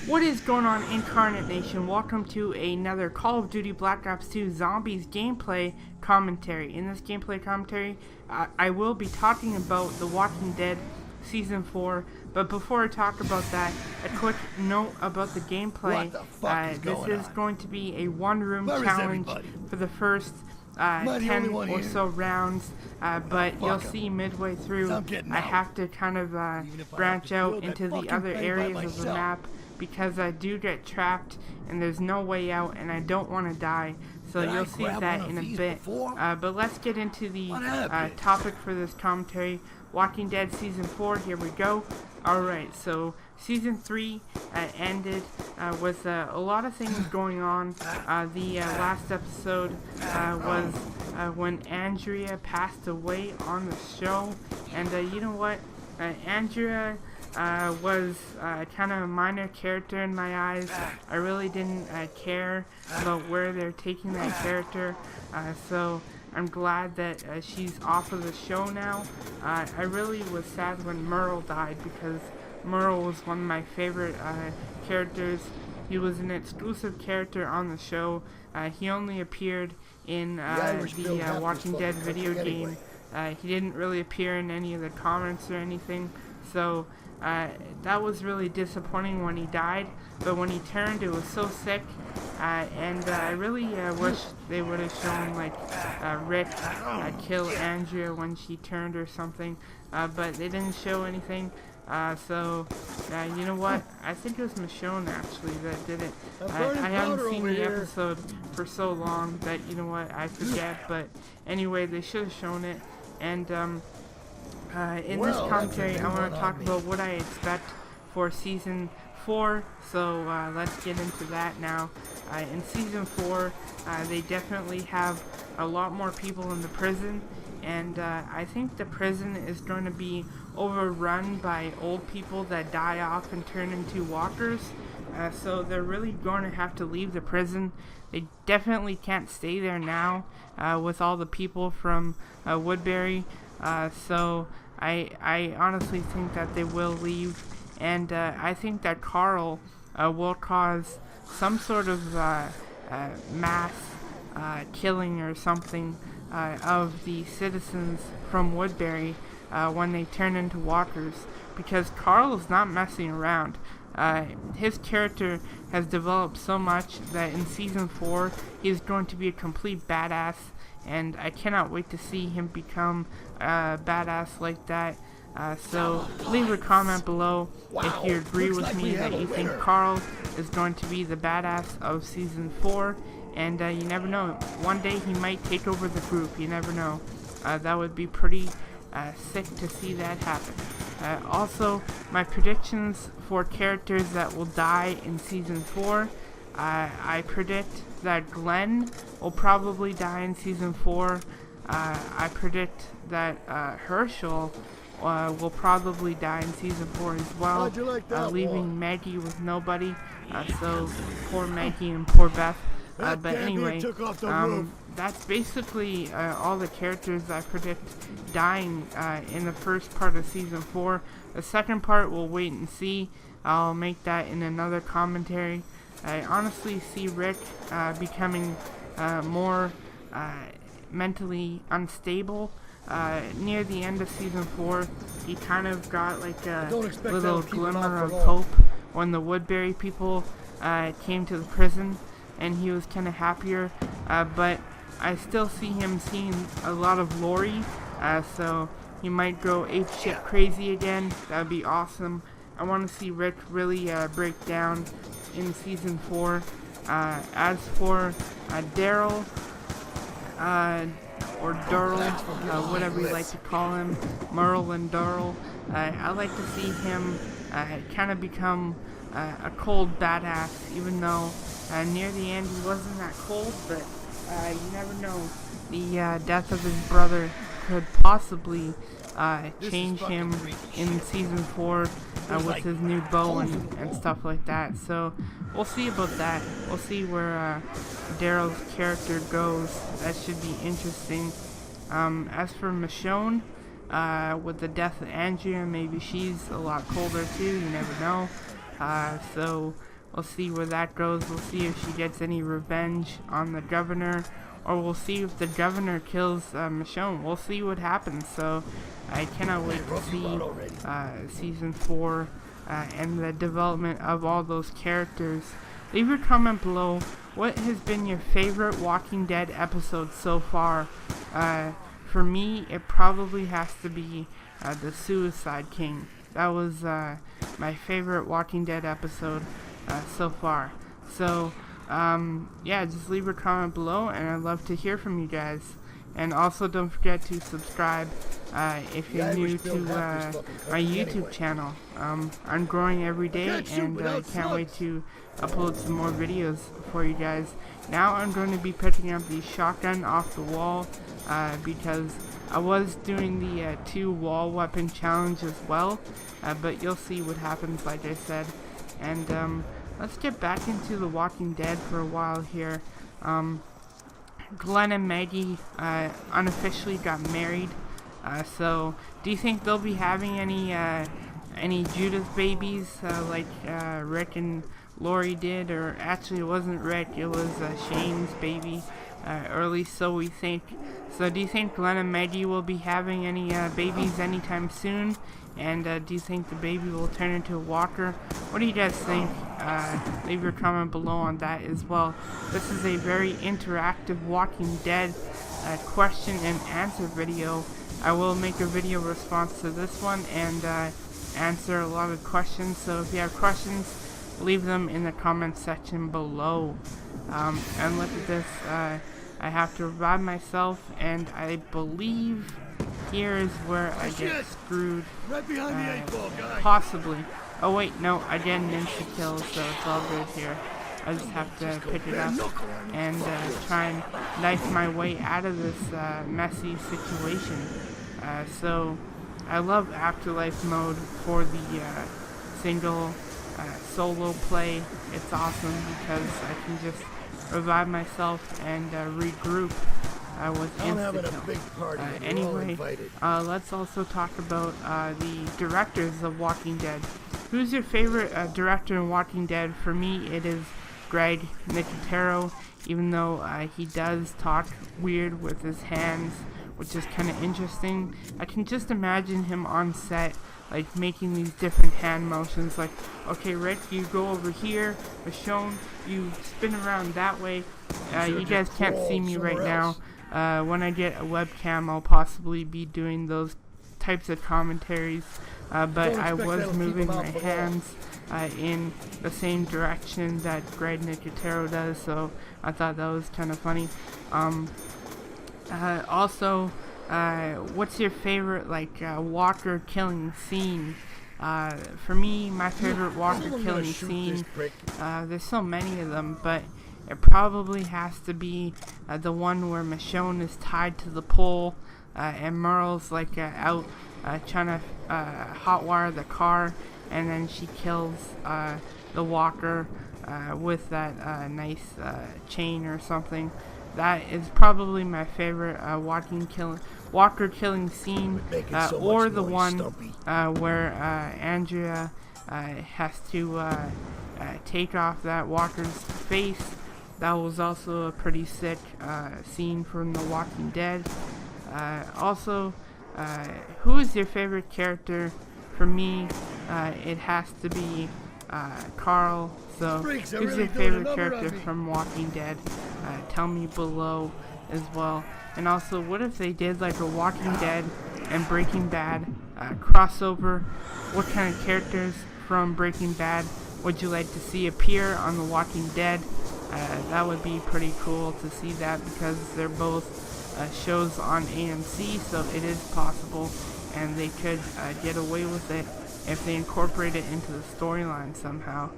What is going on, Incarnate Nation? Welcome to another Call of Duty Black Ops 2 Zombies gameplay commentary. In this gameplay commentary, I will be talking about The Walking Dead Season 4, but before I talk about that, a quick note about the gameplay. This is going to be a one-room challenge for the first 10 or so rounds, but you'll see midway through I have to kind of branch out into the other areas of the map because I do get trapped and there's no way out and I don't want to die, so you'll see that in a bit. But let's get into the topic for this commentary. Walking Dead Season 4, here we go. Alright, so Season 3 ended with a lot of things going on. The last episode was when Andrea passed away on the show, and you know what? Andrea was kind of a minor character in my eyes. I really didn't care about where they're taking that character, so I'm glad that she's off of the show now. I really was sad when Merle died because Merle was one of my favorite characters. He was an exclusive character on the show. He only appeared in the Walking Dead video game. He didn't really appear in any of the comments or anything, so that was really disappointing when he died. But when he turned, it was so sick, and I really wish they would have shown like Rick kill Andrea when she turned or something, but they didn't show anything. So you know what? I think it was Michonne actually that did it. I haven't seen the episode for so long that, you know what, I forget. But anyway, they should have shown it. And in this commentary, I want to talk about what I expect for Season 4. So let's get into that now. In Season 4, they definitely have a lot more people in the prison, and I think the prison is going to be overrun by old people that die off and turn into walkers. So they're really going to have to leave the prison. They definitely can't stay there now with all the people from Woodbury. So I honestly think that they will leave, and I think that Carl will cause some sort of mass killing or something of the citizens from Woodbury when they turn into walkers, because Carl is not messing around. His character has developed so much that in Season 4 he's going to be a complete badass, and I cannot wait to see him become a badass like that. So leave a comment below if you agree with me that you think Carl is going to be the badass of Season 4, and you never know, one day he might take over the group, you never know. That would be pretty sick to see that happen. Also, my predictions for characters that will die in Season 4. I predict that Glenn will probably die in Season 4. I predict that Herschel will probably die in Season 4 as well, leaving Maggie with nobody. So poor Maggie and poor Beth. But anyway, that's basically all the characters I predict dying in the first part of Season 4. The second part, we'll wait and see. I'll make that in another commentary. I honestly see Rick becoming more mentally unstable. Near the end of Season 4, he kind of got like a little glimmer of hope when the Woodbury people came to the prison, and he was kind of happier, but I still see him seeing a lot of Lori, so he might go apeshit crazy again. That would be awesome. I want to see Rick really break down in Season 4. As for Daryl, or Durl, whatever you like to call him, Merle and Durl, I like to see him kind of become a cold badass, even though near the end he wasn't that cold, but you never know. The death of his brother could possibly change him in Season 4 with his new bow and stuff like that. So we'll see about that. We'll see where Daryl's character goes. That should be interesting. As for Michonne, with the death of Andrea, maybe she's a lot colder too. You never know. So We'll see where that goes. We'll see if she gets any revenge on the governor, or we'll see if the governor kills Michonne. We'll see what happens. So I cannot wait to see season 4 and the development of all those characters. Leave your comment below. What has been your favorite Walking Dead episode so far? For me, it probably has to be the Suicide King. That was my favorite Walking Dead episode so far. So, yeah, just leave a comment below, and I'd love to hear from you guys. And also, don't forget to subscribe if you're new to my YouTube channel. I'm growing every day, and I can't wait to upload some more videos for you guys. Now I'm going to be picking up the shotgun off the wall because I was doing the 2 wall weapon challenge as well, but you'll see what happens, like I said. And let's get back into The Walking Dead for a while here. Glenn and Maggie unofficially got married. So do you think they'll be having any Judith babies like Rick and Lori did? Or actually, it wasn't Rick, it was Shane's baby, or at least so we think. So do you think Glenn and Maggie will be having any babies anytime soon? And do you think the baby will turn into a walker? What do you guys think? Leave your comment below on that as well. This is a very interactive Walking Dead question and answer video. I will make a video response to this one and answer a lot of questions. So if you have questions, leave them in the comment section below. And look at this. I have to revive myself, and I believe here is where I get screwed. Right behind the 8-ball guy. Possibly. Oh wait, no, I get an insta-kill, so it's all good here. I just have to pick it up and try and knife my way out of this messy situation. So I love Afterlife mode for the single solo play. It's awesome because I can just revive myself and regroup with insta-kill. Anyway, let's also talk about the directors of Walking Dead. Who's your favorite director in Walking Dead? For me, it is Greg Nicotero, even though he does talk weird with his hands, which is kind of interesting. I can just imagine him on set, like making these different hand motions, like, okay, Rick, you go over here, Michonne, you spin around that way. You guys can't see me right now. When I get a webcam, I'll possibly be doing those types of commentaries, but I was moving my hands in the same direction that Greg Nicotero does, so I thought that was kind of funny. Also, what's your favorite walker killing scene? For me, my favorite walker killing scene, there's so many of them, but it probably has to be the one where Michonne is tied to the pole and Merle's out trying to hotwire the car, and then she kills the walker with that nice chain or something. That is probably my favorite walker killing scene, or the one where Andrea has to take off that walker's face. That was also a pretty sick scene from The Walking Dead. Also, who is your favorite character? For me, it has to be Carl. So, who's your favorite character from Walking Dead? Tell me below as well. And also, what if they did like a Walking Dead and Breaking Bad crossover? What kind of characters from Breaking Bad would you like to see appear on The Walking Dead? That would be pretty cool to see that, because they're both shows on AMC, so it is possible, and they could get away with it if they incorporate it into the storyline somehow.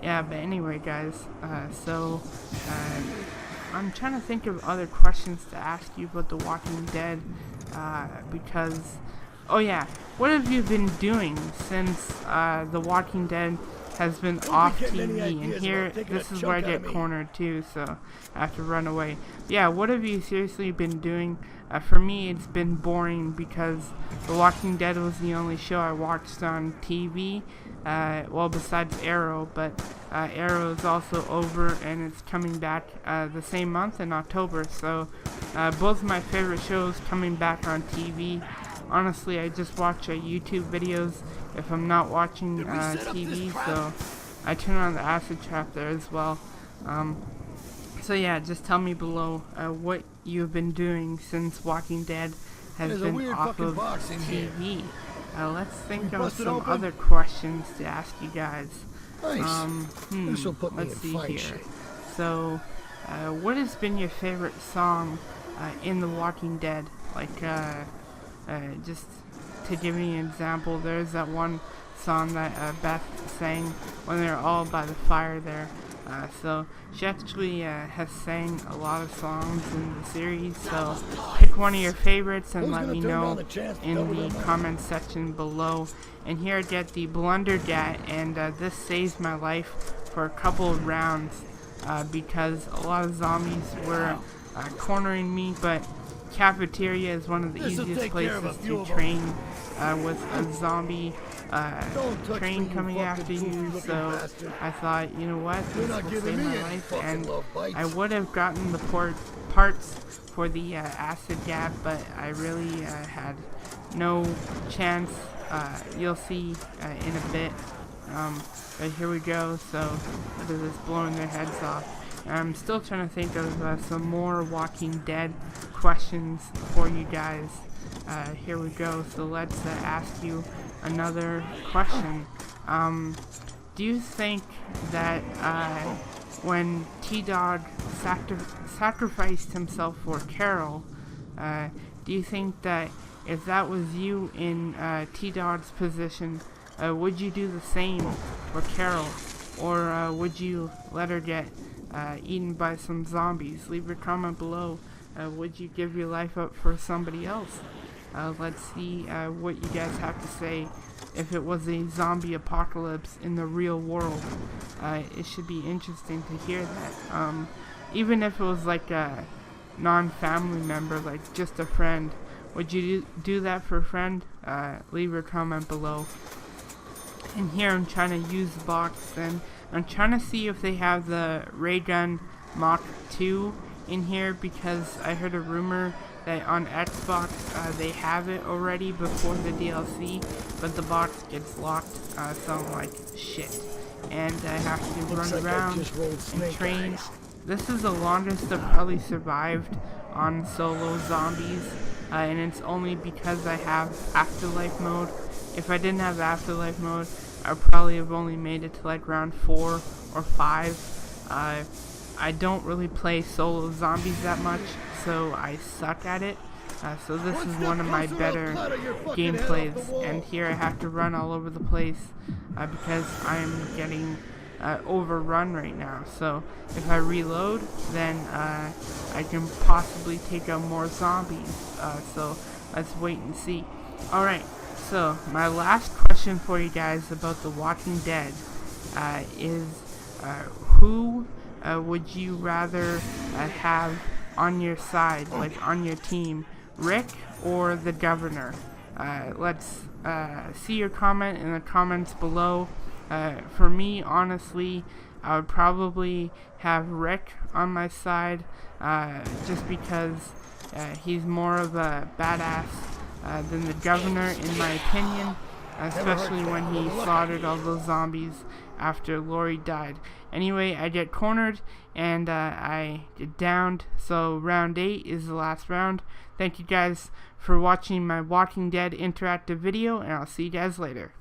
Yeah, but anyway, guys, I'm trying to think of other questions to ask you about The Walking Dead, because, oh yeah, what have you been doing since The Walking Dead has been off TV? And here, this is where I get cornered too, so I have to run away. Yeah, what have you seriously been doing? For me, it's been boring, because The Walking Dead was the only show I watched on TV well, besides Arrow, but Arrow is also over and it's coming back the same month in October. So both of my favorite shows coming back on TV. Honestly, I just watch YouTube videos if I'm not watching TV, so I turn on the Acid Trap there as well. So yeah, just tell me below what you've been doing since Walking Dead has been off of TV. Let's think of some other questions to ask you guys. Nice. Let's see here. So, what has been your favorite song in The Walking Dead? Like, just to give you an example, there's that one song that Beth sang when they're all by the fire there. So she actually has sang a lot of songs in the series, so pick one of your favorites and let me know in the comment section below. And here I get the Blundergat, and this saves my life for a couple of rounds because a lot of zombies were cornering me, but cafeteria is one of the easiest places to train with a zombie train coming after you, so I thought, you know what, this will save my life, and I would have gotten the parts for the acid gap, but I really had no chance. You'll see in a bit, but here we go. So look at this, blowing their heads off. I'm still trying to think of some more Walking Dead questions for you guys. Here we go. So let's ask you another question. Do you think that when T-Dog sacrificed himself for Carol, do you think that if that was you in T-Dog's position, would you do the same for Carol, or would you let her get eaten by some zombies? Leave your comment below. Would you give your life up for somebody else? Let's see what you guys have to say. If it was a zombie apocalypse in the real world, it should be interesting to hear that. Even if it was like a non-family member, like just a friend, would you do that for a friend? Leave your comment below. And here I'm trying to use the box, and I'm trying to see if they have the Ray Gun Mach 2 in here, because I heard a rumor that on Xbox they have it already before the DLC, but the box gets locked, so I'm like, shit. And I have to run around and train. This is the longest I've probably survived on solo zombies, and it's only because I have Afterlife mode. If I didn't have Afterlife mode, I would probably have only made it to like round 4 or 5. I don't really play solo zombies that much, so I suck at it. So this is one of my better gameplays, and here I have to run all over the place because I'm getting overrun right now. So if I reload, then I can possibly take out more zombies. So let's wait and see. Alright, so my last question for you guys about The Walking Dead is who would you rather have on your side, like on your team, Rick or the governor? Let's see your comment in the comments below. For me, honestly, I would probably have Rick on my side, just because he's more of a badass than the governor, in my opinion, especially when he slaughtered all those zombies after Lori died. Anyway, I get cornered and I get downed, so round 8 is the last round. Thank you guys for watching my Walking Dead interactive video, and I'll see you guys later.